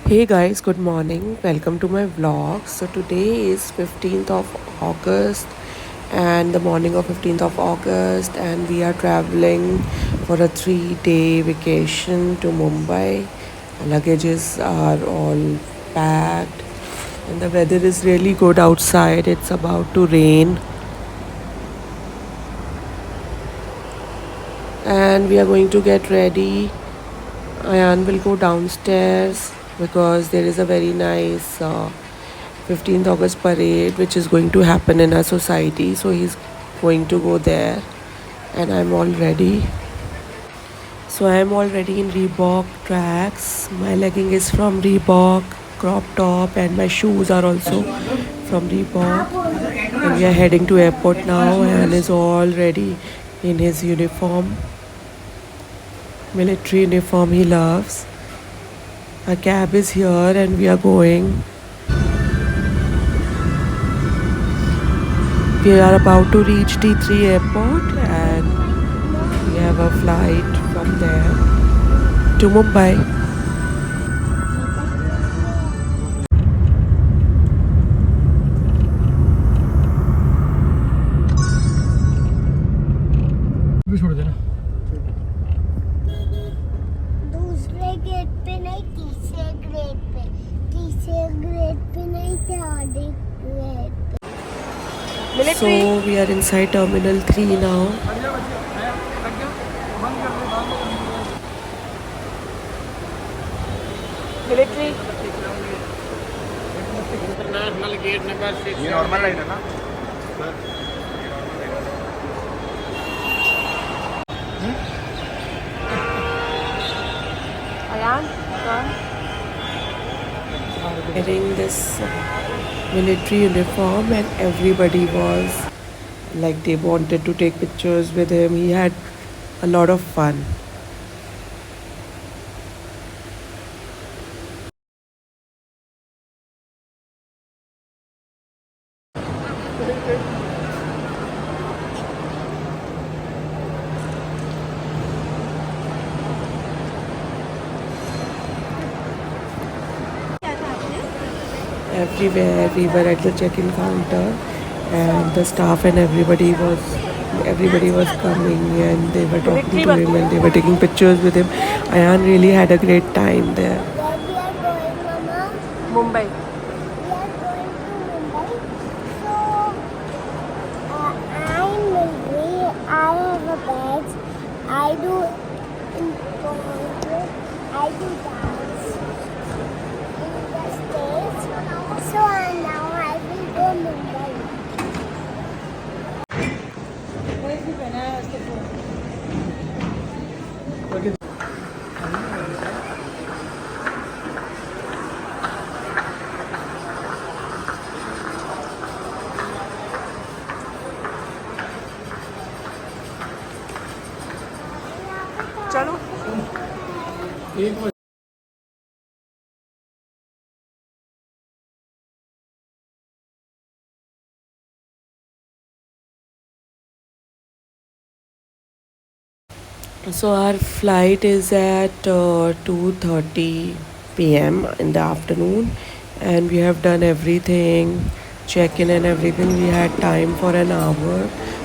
Hey guys, good morning. Welcome to my vlog. So today is 15th of August and the morning of 15th of August, and we are traveling for a 3-day vacation to Mumbai. Luggages are all packed and the weather is really good outside. It's about to rain and we are going to get ready. Ayan will go downstairs because there is a very nice 15th August parade which is going to happen in our society. So he's going to go there and I'm all ready. So I am already in Reebok tracks. My legging is from Reebok, crop top, and my shoes are also from Reebok. And we are heading to airport now and is all ready in his uniform, military uniform he loves. Our cab is here and we are going. We are about to reach T3 airport and we have a flight from there to Mumbai. भी छोड़ देना। दूसरे gate पे नहीं, तीसरे gate पे, तीसरे gate पे नहीं, चौथे गेट पे। So we are inside Terminal 3 now. Military. International gate number 6 ये नॉर्मल लाइन है ना Ayan, wearing this military uniform and everybody was like they wanted to take pictures with him. He had a lot of fun. Everywhere we were at the check-in counter and the staff and everybody was coming and they were talking to him and they were taking pictures with him. Ayan really had a great time there. Where we are going, Mama? Mumbai. We are going to Mumbai. So, I'm Milvi. I have a badge. I do I do dance in the States. So now I will go Mumbai. चलो. So our flight is at 2:30 p.m. in the afternoon and we have done everything, check-in and everything. We had time for an hour.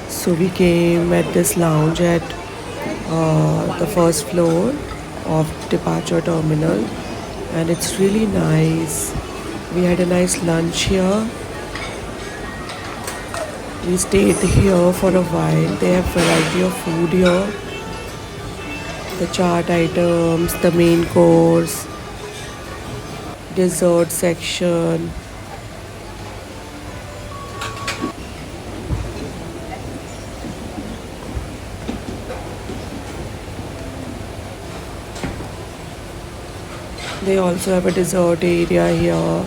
So we came at this lounge at the first floor of departure terminal and it's really nice. We had a nice lunch here. We stayed here for a while. They have variety of food here. The chart items, the main course, dessert section. They also have a dessert area here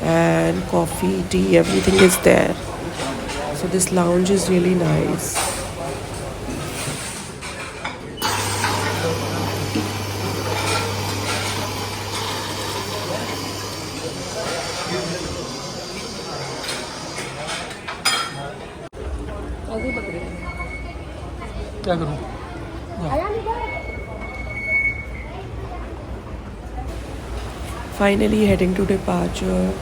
and coffee, tea, everything is there. So this lounge is really nice. क्या करूँ Finally heading to departure,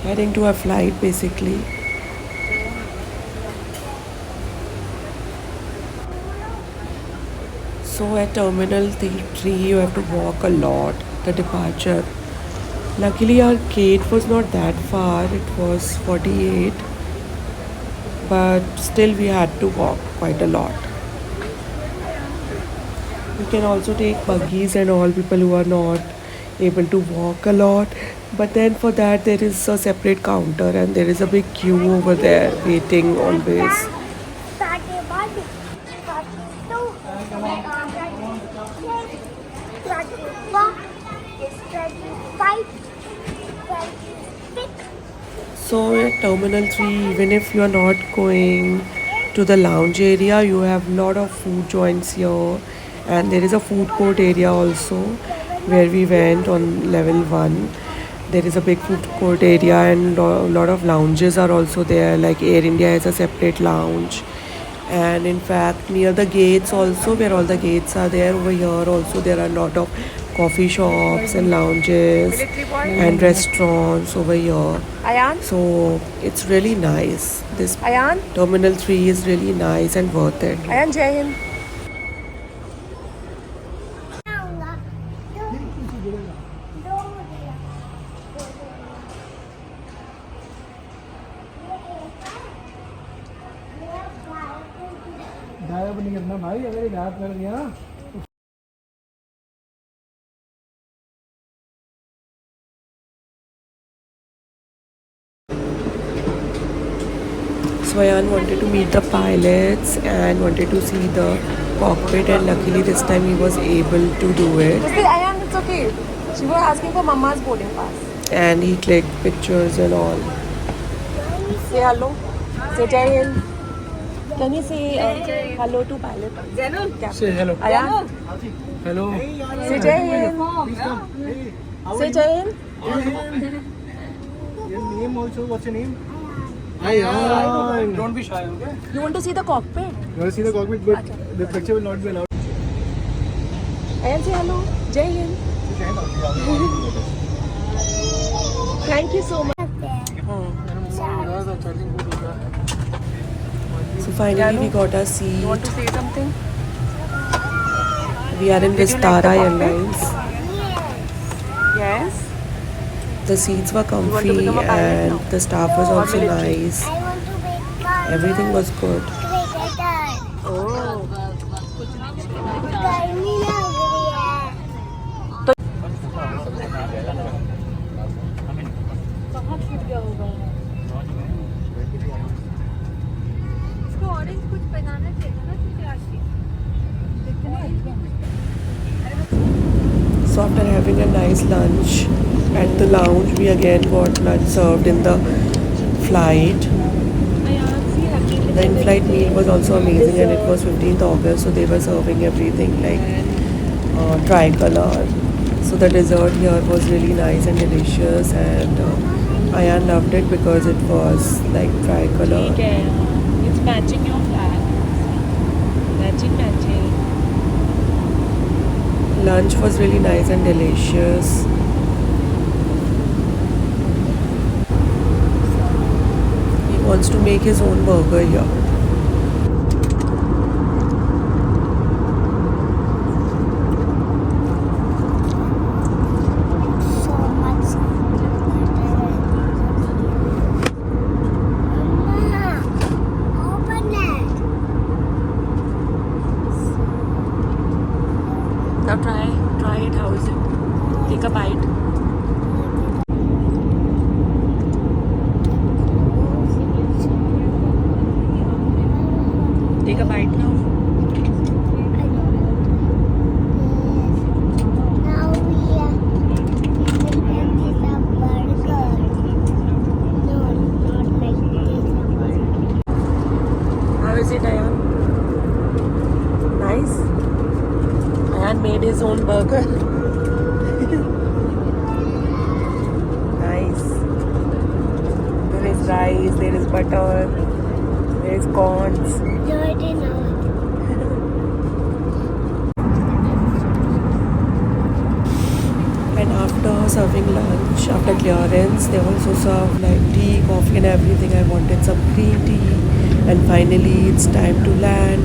heading to our flight basically. So at Terminal 3 you have to walk a lot, the departure. Luckily our gate was not that far, it was 48, but still we had to walk quite a lot. You can also take buggies and all, people who are not able to walk a lot. But then for that there is a separate counter and there is a big queue over there waiting always. 31, 32, 34, 35, 26. So at Terminal 3, even if you are not going to the lounge area, you have a lot of food joints here, and there is a food court area also where we went on level 1. There is a big food court area and a lot of lounges are also there, like Air India has a separate lounge. And in fact, near the gates also, where all the gates are there, over here also there are a lot of coffee shops and lounges and restaurants over here. Ayan? So it's really nice. This Ayan? Terminal 3 is really nice and worth it. Ayan, Jai Hind. गायब नहीं करना भाई, अगर ये गायब कर दिया ना So Ayan wanted to meet the pilots and wanted to see the cockpit, and luckily this time he was able to do it. Just say, Ayan, it's okay. She was asking for Mama's boarding pass. And he clicked pictures and all. Say hello. Say Jai Hind. Can you say hello to pilot? Captain. say hello. Ayan? Hello. Say Jai Hind. Say Jai Hind. Your name also, what's your name? Ayan. Don't be shy, okay? You want to see the cockpit? You want to see the cockpit, but the picture will not be allowed. Ayan, say hello. Jai Hind. Thank you so much. So finally we got our seat. You want to say something? We are in Did you like the Vistara cockpit? Airlines. Yes. The seats were You want to comfy become a pilot and now? the staff was Or also military? nice. I want to make Everything was good. cricketer. Oh. गर्मी लग रही है. So after having a nice lunch at the lounge, we again got lunch served in the flight. The in-flight meal was also amazing, and it was 15th August, so they were serving everything like tricolor. So the dessert here was really nice and delicious, and Ayan loved it because it was like tricolor. It's matching your flag. Matching. Lunch was really nice and delicious. He wants to make his own burger here. So much. Mama, open it. Now try it. How is it? Take a bite. Take a bite now. Now we are making a burger. No, not making a burger. How is it, Ayan? Nice. Ayan made his own burger. Nice. There is rice, there is butter, there is corns. Dirty now. And And after serving lunch, after clearance, they also serve like tea, coffee and everything. I wanted some green tea. And finally, it's time to land.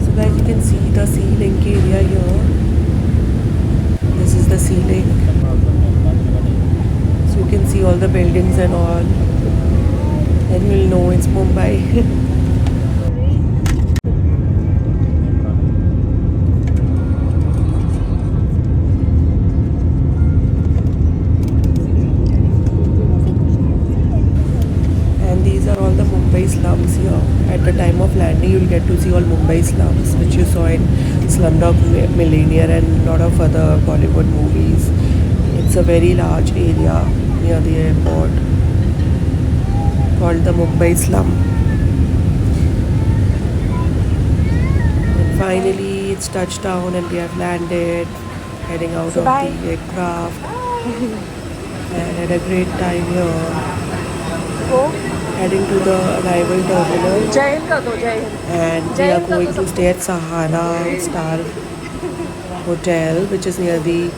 So guys, you can see the Sea Link area here. This is the Sea Link. So you can see all the buildings and all. And you'll know it's Mumbai. And these are all the Mumbai slums here. At the time of landing, you'll get to see all Mumbai slums, which you saw in Slumdog Millionaire and a lot of other Bollywood movies. It's a very large area near the airport called the Mumbai slum. And finally, it's touchdown and we have landed, heading out of the aircraft. And had a great time here. Go. Heading to the arrival terminal. Jai Hind ka do, Jai Hind. And we are going to stay at Sahara Star Hotel, which is near the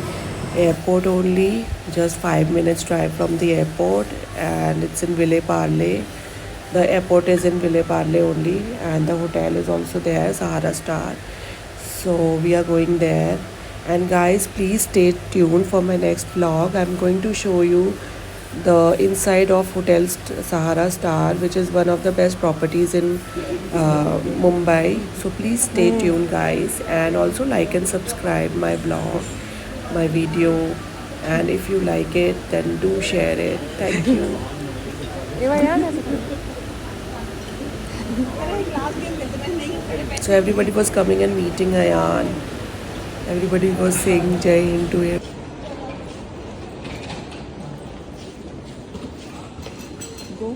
airport only, just 5 minutes drive from the airport, and it's in Ville Parle. The airport is in Ville Parle only, and the hotel is also there, Sahara Star. So we are going there. And guys, please stay tuned for my next vlog. I'm going to show you the inside of Hotel Sahara Star, which is one of the best properties in Mumbai. So please stay tuned guys, and also like and subscribe my vlog, my video, and if you like it then do share it. Thank you. So everybody was coming and meeting Ayan. Everybody was saying Jai Hind to him. Go.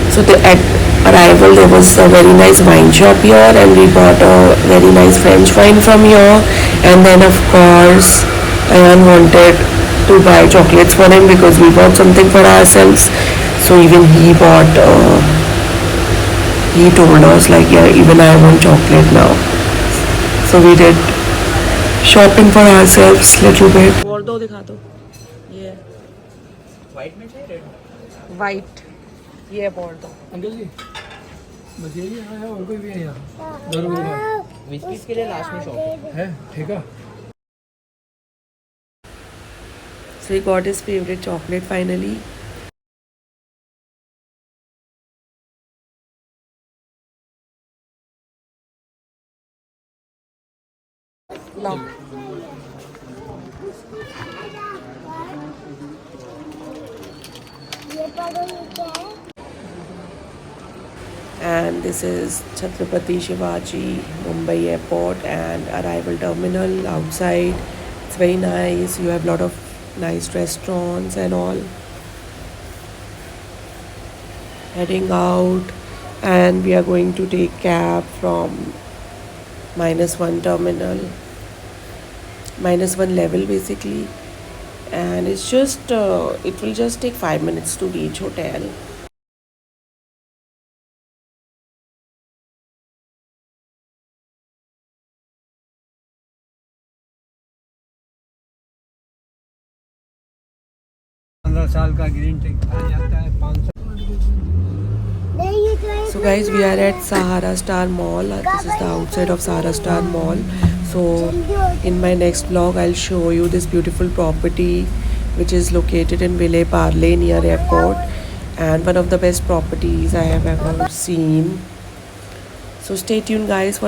So at arrival there was a very nice wine shop here, and we bought a very nice French wine from here. And then of course Ayan wanted to buy chocolates for him because we bought something for ourselves. So even he bought, he told us like, yeah, even I want chocolate now. So we did shopping for ourselves little bit. Bordeaux दिखा दो. ये. White में चाहिए red White. ये Bordeaux. Uncle जी बस यही है और कोई भी है यहाँ जरूर विस्कीज के लिए लास्ट में शॉप है ठीक है. So he got his favorite chocolate finally. Now. And this is Chhatrapati Shivaji Mumbai Airport and arrival terminal outside. It's very nice. You have a lot of nice restaurants and all. Heading out, and we are going to take cab from -1 terminal, -1 level basically, and it's just it will just take 5 minutes to reach hotel. साल का green tea खाया जाता है 500. So guys, we are at Sahara Star Mall. This is the outside of Sahara Star Mall. So in my next vlog I'll show you this beautiful property which is located in Ville Parle near airport, and one of the best properties I have ever seen. So stay tuned guys for